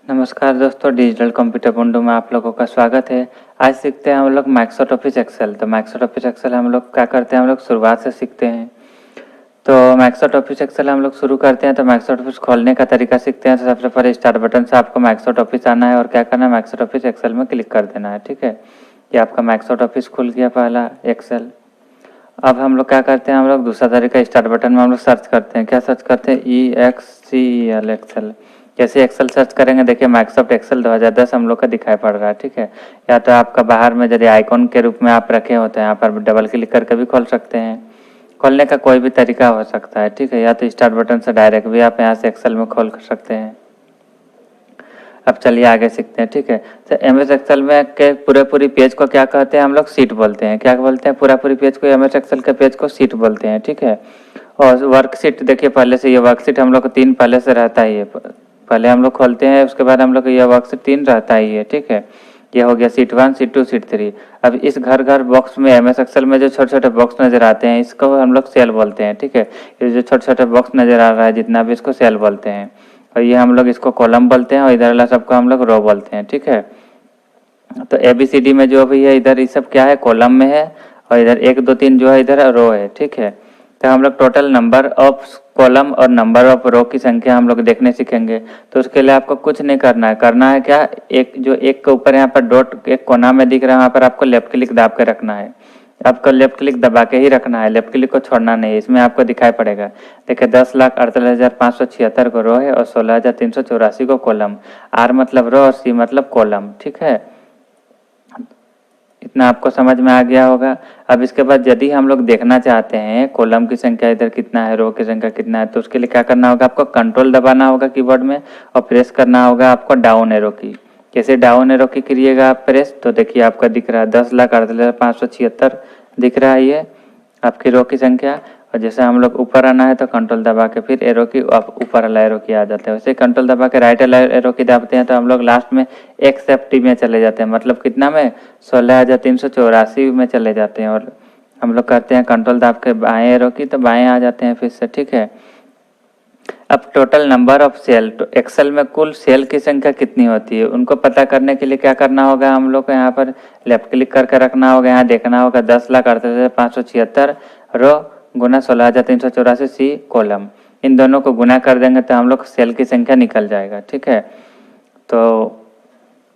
नमस्कार दोस्तों, digital computer Bandu में आप लोगों का स्वागत है। आज सीखते हैं हम लोग माइक्रोसॉफ्ट ऑफिस एक्सेल। तो माइक्रोसॉफ्ट ऑफिस एक्सेल हम लोग क्या करते हैं, हम लोग शुरुआत से सीखते हैं। तो माइक्रोसॉफ्ट ऑफिस एक्सेल हम लोग शुरू करते हैं तो माइक्रोसॉफ्ट ऑफिस खोलने का तरीका सीखते हैं। तो सबसे पहले स्टार्ट बटन से आपको माइक्रोसॉफ्ट ऑफिस आना है और क्या करना है, माइक्रोसॉफ्ट ऑफिस एक्सेल में क्लिक कर देना है। ठीक है, ये आपका माइक्रोसॉफ्ट ऑफिस खुल गया पहला एक्सेल। अब हम लोग क्या करते हैं, हम लोग दूसरा तरीका स्टार्ट बटन में हम लोग सर्च करते हैं। क्या सर्च करते हैं, EXCEL एक्सेल। जैसे एक्सेल सर्च करेंगे, देखिए माइक्रोसॉफ्ट एक्सेल 2010 हम लोग का दिखाई पड़ रहा है। ठीक है, या तो आपका बाहर में यदि आइकॉन के रूप में आप रखे होते हैं, यहाँ पर डबल क्लिक करके भी खोल सकते हैं। खोलने का कोई भी तरीका हो सकता है। ठीक है, या तो स्टार्ट बटन से डायरेक्ट भी आप यहाँ से एक्सेल में खोल सकते हैं। अब चलिए आगे सीखते हैं। ठीक है, तो MS एक्सेल में के पूरी पेज को क्या कहते हैं, हम लोग सीट बोलते हैं। क्या बोलते हैं, पूरी पेज को MS एक्सेल के पेज को सीट बोलते हैं। ठीक है, और वर्कशीट देखिए पहले से ये वर्कशीट हम लोग को 3 पहले से रहता ही है। पहले हम लोग खोलते हैं, उसके बाद हम लोग को यह वर्कशीट 3 रहता ही है। ठीक है, ये हो गया सीट 1, सीट 2, सीट 3। अब इस घर बॉक्स में MS एक्सेल में जो छोटे छोटे बॉक्स नजर आते हैं, इसको हम लोग सेल बोलते हैं। ठीक है, ये जो छोटे छोटे बॉक्स नजर आ रहा है जितना भी, इसको सेल बोलते हैं। और ये हम लोग इसको कॉलम बोलते हैं और इधर वाला सबको हम लोग रो बोलते हैं। ठीक है, तो ABCD में जो भी है इधर ये सब क्या है, कॉलम में है, और इधर 1 2 3 जो है इधर रो है। ठीक है, तो हम लोग टोटल नंबर ऑफ कॉलम और नंबर ऑफ रो की संख्या हम लोग देखने सीखेंगे। तो उसके लिए आपको कुछ नहीं करना है क्या, एक जो एक के ऊपर यहाँ पर डॉट एक कोना में दिख रहा है, वहाँ पर आपको लेफ्ट क्लिक दाब के रखना है। आपको लेफ्ट क्लिक दबा के ही रखना है, लेफ्ट क्लिक को छोड़ना नहीं है। इसमें आपको दिखाई पड़ेगा, देखिए 10,48,576 को रो है और 16,384 को कॉलम। R मतलब रो और C मतलब कॉलम। ठीक है, इतना आपको समझ में आ गया होगा। अब इसके बाद यदि हम लोग देखना चाहते हैं कॉलम की संख्या इधर कितना है, रो की संख्या कितना है, तो उसके लिए क्या करना होगा, आपको कंट्रोल दबाना होगा कीबोर्ड में और प्रेस करना होगा आपको डाउन एरो की। कैसे डाउन एरो की करिएगा आप प्रेस, तो देखिए आपका दिख रहा है 10,48,576 दिख रहा है, ये आपकी रो की संख्या। और जैसे हम लोग ऊपर आना है तो कंट्रोल दबा के फिर एरो की ऊपर वाला एरो की आ जाते हैं। वैसे कंट्रोल दबा के राइट वाला एरो की दबाते हैं तो हम लोग लास्ट में XFT में चले जाते हैं, मतलब कितना में, 16,384 में चले जाते हैं। और हम लोग करते हैं कंट्रोल दबा के बाएं एरो की, तो बाएं आ जाते हैं फिर से। ठीक है, अब टोटल नंबर ऑफ सेल, तो एक्सेल में कुल सेल की संख्या कितनी होती है उनको पता करने के लिए क्या करना होगा, हम लोग को यहाँ पर लेफ्ट क्लिक करके रखना होगा। यहाँ देखना होगा 10,48,576 रो गुना 16,384 C कॉलम। इन दोनों को गुना कर देंगे तो हम लोग सेल की संख्या निकल जाएगा। ठीक है, तो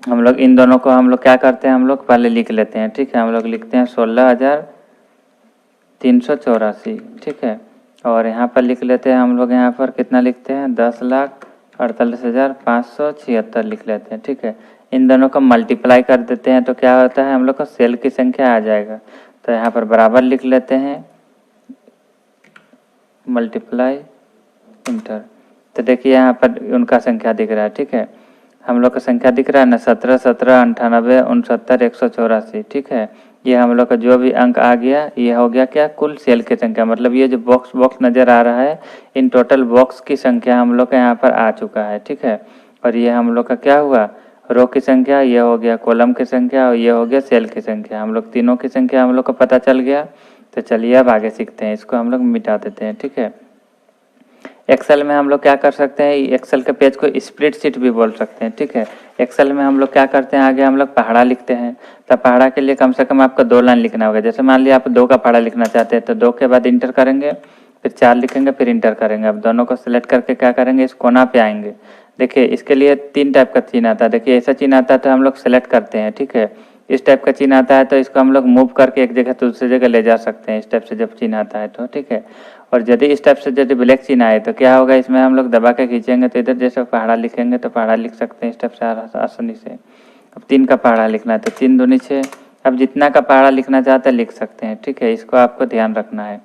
हम लोग इन दोनों को हम लोग क्या करते हैं, हम लोग पहले लिख लेते हैं। ठीक है, हम लोग लिखते हैं 16,384। ठीक है, और यहाँ पर लिख लेते हैं हम लोग, यहाँ पर कितना लिखते हैं, 10,48,576 लिख लेते हैं। ठीक है, इन दोनों को मल्टीप्लाई कर देते हैं तो क्या होता है, हम लोग को सेल की संख्या आ जाएगा। तो यहाँ पर बराबर लिख लेते हैं, मल्टीप्लाई इंटर। तो देखिए यहाँ पर उनका संख्या दिख रहा है। ठीक है, हम लोग का संख्या दिख रहा है ना, 17, 17, 98, 69, 184। ठीक है, ये हम लोग का जो भी अंक आ गया ये हो गया क्या, कुल सेल की संख्या। मतलब ये जो बॉक्स नजर आ रहा है, इन टोटल बॉक्स की संख्या हम लोग का यहाँ पर आ चुका है। ठीक है, और ये हम लोग का क्या हुआ, रो की संख्या, ये हो गया कॉलम की संख्या, और ये हो गया सेल की संख्या। हम लोग तीनों की संख्या हम लोग को पता चल गया। तो चलिए अब आगे सीखते हैं, इसको हम लोग मिटा देते हैं। ठीक है, एक्सेल में हम लोग क्या कर सकते हैं, एक्सेल के पेज को स्प्रेडशीट भी बोल सकते हैं। ठीक है, एक्सेल में हम लोग क्या करते हैं, आगे हम लोग पहाड़ा लिखते हैं। तो पहाड़ा के लिए कम से कम आपको 2 लाइन लिखना होगा। जैसे मान लिया आप 2 का पहाड़ा लिखना चाहते हैं तो 2 के बाद इंटर करेंगे, फिर 4 लिखेंगे, फिर इंटर करेंगे। अब दोनों को सिलेक्ट करके क्या करेंगे, इस कोना पे आएंगे। देखिए इसके लिए 3 टाइप का चिन्ह आता है। देखिए ऐसा चिन्ह आता है तो हम लोग सेलेक्ट करते हैं। ठीक है, इस टाइप का चिन्ह आता है तो इसको हम लोग मूव करके एक जगह से दूसरी जगह ले जा सकते हैं, इस टाइप से जब चिन्ह आता है तो। ठीक है, और यदि इस टाइप से यदि ब्लैक चिन्ह आए तो क्या होगा, इसमें हम लोग दबा के खींचेंगे तो इधर जैसे पहाड़ा लिखेंगे तो पहाड़ा लिख सकते हैं इस टाइप से आसानी से। अब 3 का पहाड़ा लिखना है तो 3 दूनी 6। अब जितना का पहाड़ा लिखना चाहते हैं लिख सकते हैं। ठीक है, इसको आपको ध्यान रखना है,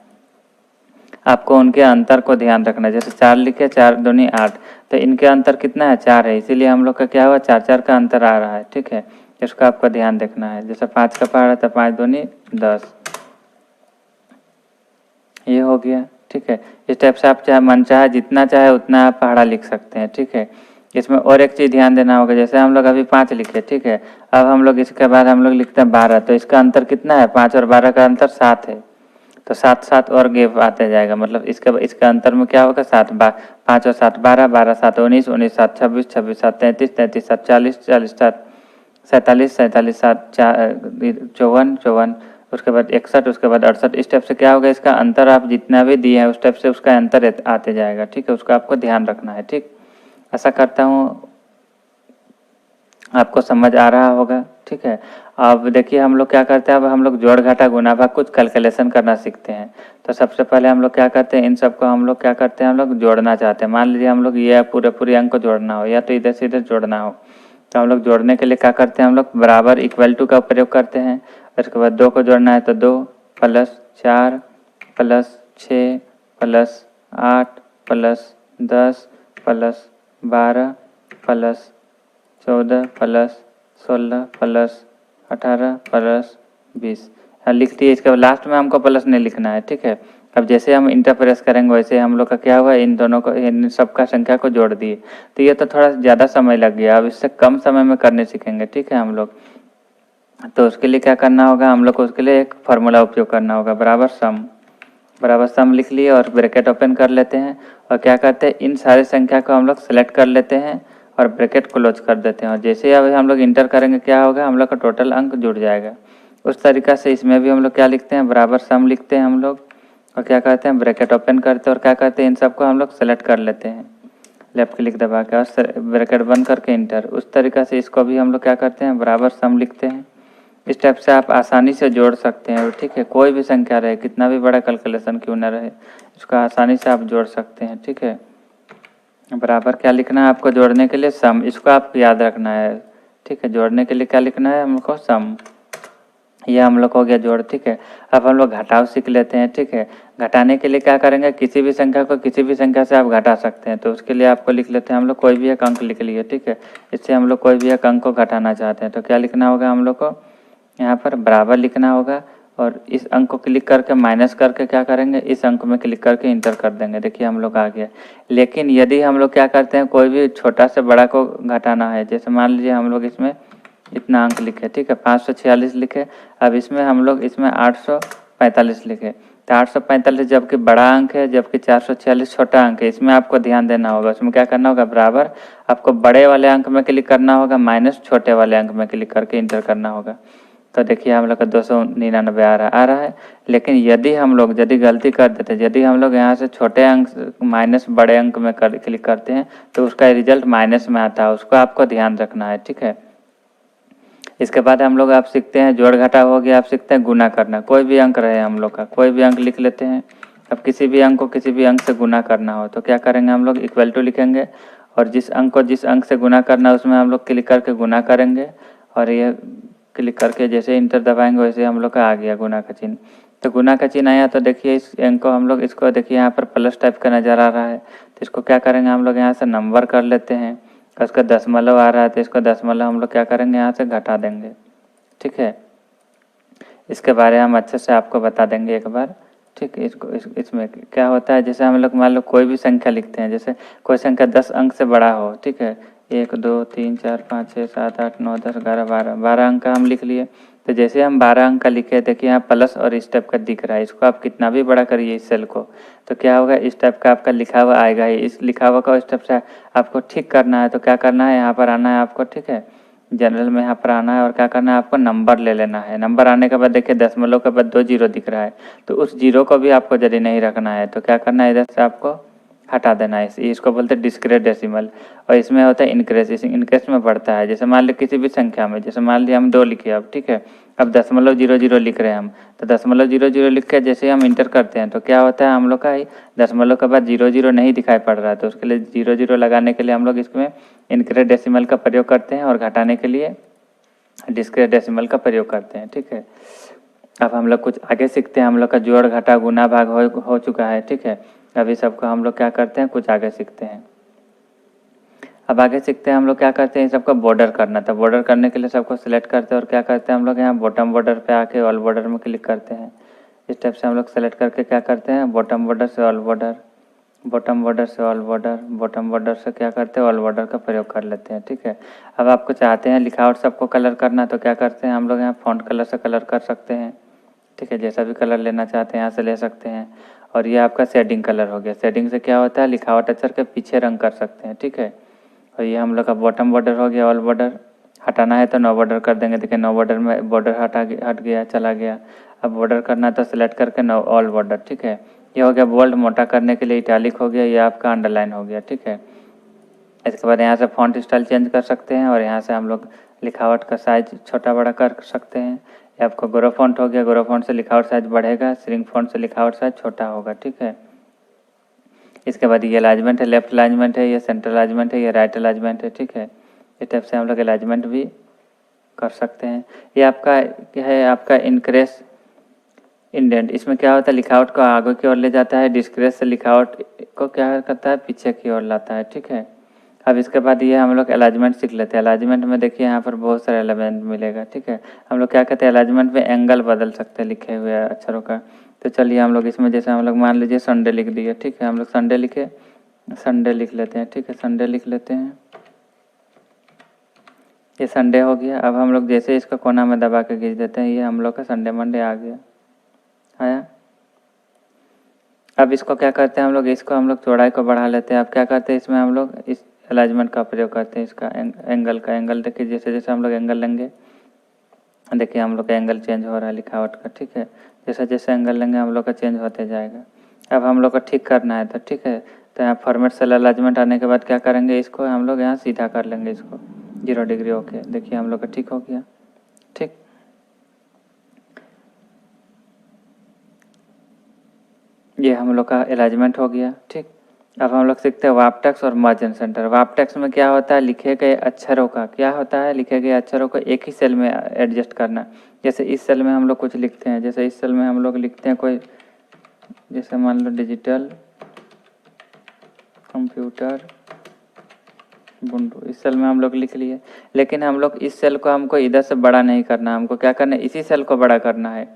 आपको उनके अंतर को ध्यान रखना है। जैसे 4 लिखे, 4 दूनी 8, तो इनके अंतर कितना है, 4 है, इसीलिए हम लोग का क्या हुआ, 4 का अंतर आ रहा है। ठीक है, इसको आपको ध्यान रखना है। जैसे 5 का पहाड़ा तो 5 दूनी 10, ये हो गया। ठीक है, इस टाइप से आप चाहे मन चाहे जितना चाहे उतना आप पहाड़ा लिख सकते हैं। ठीक है, इसमें और एक चीज़ ध्यान देना होगा, जैसे हम लोग अभी 5 लिखे। ठीक है, अब हम लोग इसके बाद हम लोग लिखते हैं 12, तो इसका अंतर कितना है, 5 और 12 का अंतर 7 है। तो 7 7 और गैप आते जाएगा, मतलब इसके अंतर में क्या होगा, 5 और 7 12, 12 7 19, 19 7 26, 26 7 33, 33 7 40, 40 7 47, 47 7 54, 54, उसके बाद 61, उसके बाद 68। इस टाइप से क्या होगा, इसका अंतर आप जितना भी दिए हैं उस टाइप से उसका अंतर आते जाएगा। ठीक है, उसको आपको ध्यान रखना है। ठीक, ऐसा करता हूँ आपको समझ आ रहा होगा। ठीक है, अब देखिए हम लोग क्या करते हैं, अब हम लोग जोड़ घटा गुना भाग कुछ कैलकुलेशन करना सीखते हैं। तो सबसे पहले हम लोग क्या करते हैं, इन सबको हम लोग क्या करते हैं, हम लोग जोड़ना चाहते हैं। मान लीजिए हम लोग ये पूरे अंक को जोड़ना हो या तो इधर से इधर जोड़ना हो, तो हम लोग जोड़ने के लिए क्या करते हैं, हम लोग बराबर इक्वल टू का प्रयोग करते हैं। उसके बाद 2 को जोड़ना है तो 2 plus 4 plus 6 plus 8 plus 10 plus 12 plus 14 plus 16 plus 18 plus 20 लिख दिए। इसके बाद लास्ट में हमको प्लस नहीं लिखना है। ठीक है, अब जैसे हम इंटर प्रेस करेंगे वैसे हम लोग का क्या हुआ, इन दोनों को, इन सबका संख्या को जोड़ दिए। तो ये तो थोड़ा ज़्यादा समय लग गया, अब इससे कम समय में करने सीखेंगे। ठीक है, हम लोग तो उसके लिए क्या करना होगा, हम लोग को उसके लिए एक फार्मूला उपयोग करना होगा, बराबर सम लिख लिए और ब्रैकेट ओपन कर लेते हैं और क्या करते हैं, इन सारे संख्या को हम लोग सेलेक्ट कर लेते हैं और ब्रैकेट क्लोज कर देते हैं। और जैसे ही अब हम लोग इंटर करेंगे क्या होगा, हम लोग का टोटल अंक जुड़ जाएगा। उस तरीक़ा से इसमें भी हम लोग क्या लिखते हैं, बराबर सम लिखते हैं हम लोग और क्या करते हैं, ब्रैकेट ओपन करते हैं और क्या करते हैं, इन सबको हम लोग सेलेक्ट कर लेते हैं लेफ्ट क्लिक दबा के और ब्रैकेट बंद करके इंटर। उस तरीक़ा से इसको भी हम लोग क्या करते हैं, बराबर सम लिखते हैं। इस टाइप से आप आसानी से जोड़ सकते हैं। ठीक है, कोई भी संख्या रहे, कितना भी बड़ा कैलकुलेशन क्यों ना रहे, इसको आसानी से आप जोड़ सकते हैं। ठीक है, बराबर क्या लिखना है आपको जोड़ने के लिए, सम, इसको आपको याद रखना है। ठीक है, जोड़ने के लिए क्या लिखना है हमको, सम। यह हम लोग हो गया जोड़। ठीक है, अब हम लोग घटाव सीख लेते हैं। ठीक है, घटाने के लिए क्या करेंगे, किसी भी संख्या को किसी भी संख्या से आप घटा सकते हैं। तो उसके लिए आपको लिख लेते हैं हम लोग कोई भी एक अंक लिख लिए। ठीक है, इससे हम लोग कोई भी एक अंक को घटाना चाहते हैं तो क्या लिखना होगा, हम लोग को यहाँ पर बराबर लिखना होगा और इस अंक को क्लिक करके माइनस करके क्या करेंगे, इस अंक में क्लिक करके इंटर कर देंगे। देखिए हम लोग आ गया। लेकिन यदि हम लोग क्या करते हैं, कोई भी छोटा से बड़ा को घटाना है, जैसे मान लीजिए हम लोग इसमें इतना अंक लिखे। ठीक है, 546 लिखे। अब इसमें हम लोग इसमें 845 लिखे। तो 845 जबकि बड़ा अंक है, जबकि 446 छोटा अंक है। इसमें आपको ध्यान देना होगा। उसमें क्या करना होगा, बराबर आपको बड़े वाले अंक में क्लिक करना होगा, माइनस छोटे वाले अंक में क्लिक करके इंटर करना होगा। तो देखिए हम लोग का 299 आ रहा है। लेकिन यदि गलती कर देते, यदि हम लोग यहाँ से छोटे अंक माइनस बड़े अंक में क्लिक करते हैं तो उसका रिजल्ट माइनस में आता है। उसको आपको ध्यान रखना है। ठीक है, इसके बाद हम लोग आप सीखते हैं जोड़ घटा हो गया, आप सीखते हैं गुना करना। कोई भी अंक रहे हम लोग का, कोई भी अंक लिख लेते हैं। अब किसी भी अंक को किसी भी अंक से गुना करना हो तो क्या करेंगे, हम लोग इक्वल टू लिखेंगे और जिस अंक को जिस अंक से गुना करना है उसमें हम लोग क्लिक करके गुना करेंगे और ये क्लिक करके जैसे इंटर दबाएंगे वैसे हम लोग का आ गया गुना का चिन्ह। तो गुना का चिन्ह आया तो देखिए इस अंक को हम लोग, इसको देखिए यहाँ पर प्लस टाइप का नज़र आ रहा है। तो इसको क्या करेंगे, हम लोग यहाँ से नंबर कर लेते हैं। उसका दशमलव आ रहा है तो इसको दशमलव हम लोग क्या करेंगे, यहाँ से घटा देंगे। ठीक है, इसके बारे में हम अच्छे से आपको बता देंगे एक बार। ठीक है, इसमें क्या होता है, जैसे हम लोग मान लो कोई भी संख्या लिखते हैं, जैसे कोई संख्या 10 अंक से बड़ा हो। ठीक है, 1 2 3 4 5 6 7 8 9 10 11 12 अंक का हम लिख लिए। तो जैसे हम 12 अंक का लिखे, देखिए यहाँ प्लस और इस टाइप का दिख रहा है। इसको आप कितना भी बड़ा करिए इस सेल को, तो क्या होगा, इस टाइप का आपका लिखा हुआ आएगा ही। इस लिखा हुआ का इस टाइप से आपको ठीक करना है। तो क्या करना है, यहाँ पर आना है आपको। ठीक है, जनरल में यहाँ पर आना है और क्या करना है, आपको नंबर ले लेना है। नंबर आने के बाद देखिए दशमलव के बाद 2 जीरो दिख रहा है, तो उस जीरो को भी आपको यदि नहीं रखना है तो क्या करना है, इधर से आपको हटा देना है। इसको बोलते हैं डिस्क्रीट डेसिमल। और इसमें होता है इनक्रेस, इस इनक्रेस में बढ़ता है। जैसे मान लीजिए किसी भी संख्या में, जैसे मान लिया हम 2 लिखे अब। ठीक है, अब 0.00 लिख रहे हैं हम, तो 0.00 लिख के जैसे हम इंटर करते हैं तो क्या होता है, हम लोग का ही दशमलव के बाद 00 नहीं दिखाई पड़ रहा है। तो उसके लिए 00 लगाने के लिए हम लोग इसमें इनक्रेट डेसिमल का प्रयोग करते हैं और घटाने के लिए डिस्क्रीट डेसिमल का प्रयोग करते हैं। ठीक है, अब हम लोग कुछ आगे सीखते हैं। हम लोग का जोड़ घटा गुना भाग हो चुका है। ठीक है, अभी सबको हम लोग क्या करते हैं, कुछ आगे सीखते हैं। अब आगे सीखते हैं हम लोग क्या करते हैं, सबको बॉर्डर करना था। बॉर्डर करने के लिए सबको सिलेक्ट करते हैं और क्या करते हैं, हम लोग यहाँ बॉटम बॉर्डर पे आके ऑल बॉर्डर में क्लिक करते हैं। इस टाइप से हम लोग सेलेक्ट करके क्या करते हैं, बॉटम बॉर्डर से ऑल बॉर्डर, बॉटम बॉर्डर से ऑल बॉर्डर, बॉटम बॉर्डर से क्या करते हैं, ऑल बॉर्डर का प्रयोग कर लेते हैं। ठीक है, अब आपको चाहते हैं लिखावट सबको कलर करना तो क्या करते हैं, हम लोग यहाँ फॉन्ट कलर से कलर कर सकते हैं। ठीक है। जैसा भी कलर लेना चाहते हैं यहाँ से ले सकते हैं। और ये आपका शेडिंग कलर हो गया। शेडिंग से क्या होता है, लिखावट अक्षर के पीछे रंग कर सकते हैं, ठीक है। और ये हम लोग का बॉटम बॉर्डर हो गया। ऑल बॉर्डर हटाना है तो नो बॉर्डर कर देंगे। देखिए नो बॉर्डर में बॉर्डर हट गया, चला गया। अब बॉर्डर करना है तो सिलेक्ट करके नो ऑल बॉर्डर, ठीक है। ये हो गया बोल्ड, मोटा करने के लिए इटैलिक हो गया। ये आपका अंडरलाइन हो गया, ठीक है। इसके बाद यहाँ से फॉन्ट स्टाइल चेंज कर सकते हैं और यहाँ से हम लोग लिखावट का साइज छोटा बड़ा कर सकते हैं। ये आपका गोरो फॉन्ट हो गया। गोरो फॉन्ट से लिखावट साइज बढ़ेगा, श्रिंक फॉन्ट से लिखावट साइज छोटा होगा, ठीक है। इसके बाद ये अलाइजमेंट है, लेफ्ट अलाइजमेंट है, ये सेंटर अलाइजमेंट है, ये राइट अलाइजमेंट है, ठीक है। इस टाइप से हम लोग अलाइजमेंट भी कर सकते हैं। ये आपका क्या है, आपका इनक्रेस इंडेंट। इसमें क्या होता है, लिखावट को आगे की ओर ले जाता है। डिस्क्रेस से लिखावट को क्या करता है, पीछे की ओर लाता है, ठीक है। अब इसके बाद ये हम लोग अलाइजमेंट सीख लेते हैं। अलाइजमेंट में देखिए यहाँ पर बहुत सारे एलिमेंट मिलेगा, ठीक है। हम लोग क्या कहते हैं, अलाइजमेंट में एंगल बदल सकते हैं लिखे हुए अक्षरों का। तो चलिए हम लोग इसमें जैसे हम लोग मान लीजिए संडे लिख दिए, ठीक है। हम लोग संडे लिखे, संडे लिख लेते हैं, ठीक है। संडे लिख लेते हैं, ये संडे हो गया। अब हम लोग जैसे इसका कोना में दबा के खींच देते हैं, ये हम लोग का संडे मंडे आ गया, आया। अब इसको क्या करते हैं हम लोग, इसको हम लोग चौड़ाई को बढ़ा लेते हैं। अब क्या करते हैं, इसमें हम लोग इस अलाइजमेंट का प्रयोग करते हैं। इसका एंगल का, एंगल देखिए जैसे जैसे हम लोग एंगल लेंगे, देखिए हम लोग का एंगल चेंज हो रहा है लिखावट का, ठीक है। जैसे जैसे एंगल लेंगे हम लोग का चेंज होते जाएगा। अब हम लोग को ठीक करना है तो ठीक है, तो यहाँ फॉर्मेट सेल अलाइजमेंट आने के बाद क्या करेंगे, इसको हम लोग यहाँ सीधा कर लेंगे, इसको 0 डिग्री ओके। देखिए हम लोग का ठीक हो गया, ठीक। ये हम लोग का अलाइजमेंट हो गया, ठीक। अब हम लोग सीखते हैं वार्प टेक्स्ट और मार्जिन सेंटर। वार्प टेक्स्ट में क्या होता है, लिखे गए अक्षरों का क्या होता है, लिखे गए अक्षरों को एक ही सेल में एडजस्ट करना। जैसे इस सेल में हम लोग कुछ लिखते हैं, जैसे इस सेल में हम लोग लिखते हैं कोई, जैसे मान लो डिजिटल कंप्यूटर बुंडू, इस सेल में हम लोग लिख लिए। लेकिन हम लोग इस सेल को हमको इधर से बड़ा नहीं करना, हमको क्या करना है, इसी सेल को बड़ा करना है।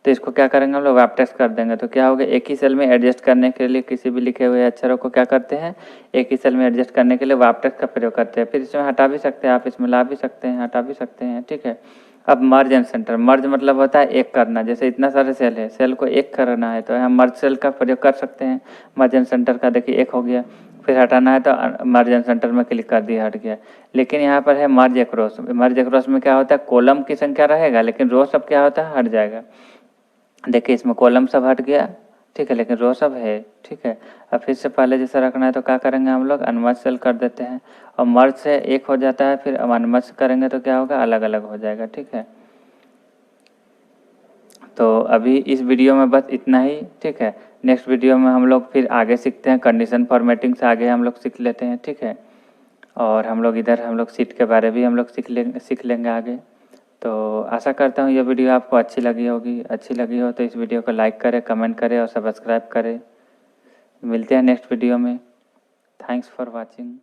तो इसको क्या करेंगे हम लोग, वार्प टेक्स्ट कर देंगे। तो क्या होगा, एक ही सेल में एडजस्ट करने के लिए किसी भी लिखे हुए अक्षरों को क्या करते हैं, एक ही सेल में एडजस्ट करने के लिए वार्प टेक्स्ट का प्रयोग करते हैं। फिर इसमें हटा भी सकते हैं आप, इसमें ला भी सकते हैं, हटा भी सकते हैं, ठीक है। अब मर्ज एंड सेंटर, मर्ज मतलब होता है एक करना। जैसे इतना सारे सेल है, सेल को एक करना है तो यहाँ मर्ज सेल का प्रयोग कर सकते हैं। मर्ज एंड सेंटर का देखिए एक हो गया। फिर हटाना है तो मर्ज एंड सेंटर में क्लिक कर दिया, हट गया। लेकिन यहाँ पर है मर्ज एक्रॉस। मर्ज एक्रॉस में क्या होता है, कॉलम की संख्या रहेगा लेकिन रो सब क्या होता है, हट जाएगा। देखिए इसमें कॉलम सब हट गया, ठीक है, लेकिन रो सब है, ठीक है। अब फिर से पहले जैसा रखना है तो क्या करेंगे हम लोग, अनमर्ज सेल कर देते हैं और मर्ज से एक हो जाता है। फिर अब अनमर्ज करेंगे तो क्या होगा, अलग अलग हो जाएगा, ठीक है। तो अभी इस वीडियो में बस इतना ही, ठीक है। नेक्स्ट वीडियो में हम लोग फिर आगे सीखते हैं, कंडीशन फॉर्मेटिंग से आगे हम लोग सीख लेते हैं, ठीक है। और हम लोग इधर हम लोग सीट के बारे भी हम लोग सीख लेंगे आगे। तो आशा करता हूँ ये वीडियो आपको अच्छी लगी होगी। अच्छी लगी हो तो इस वीडियो को लाइक करें, कमेंट करें और सब्सक्राइब करें। मिलते हैं नेक्स्ट वीडियो में। Thanks for watching.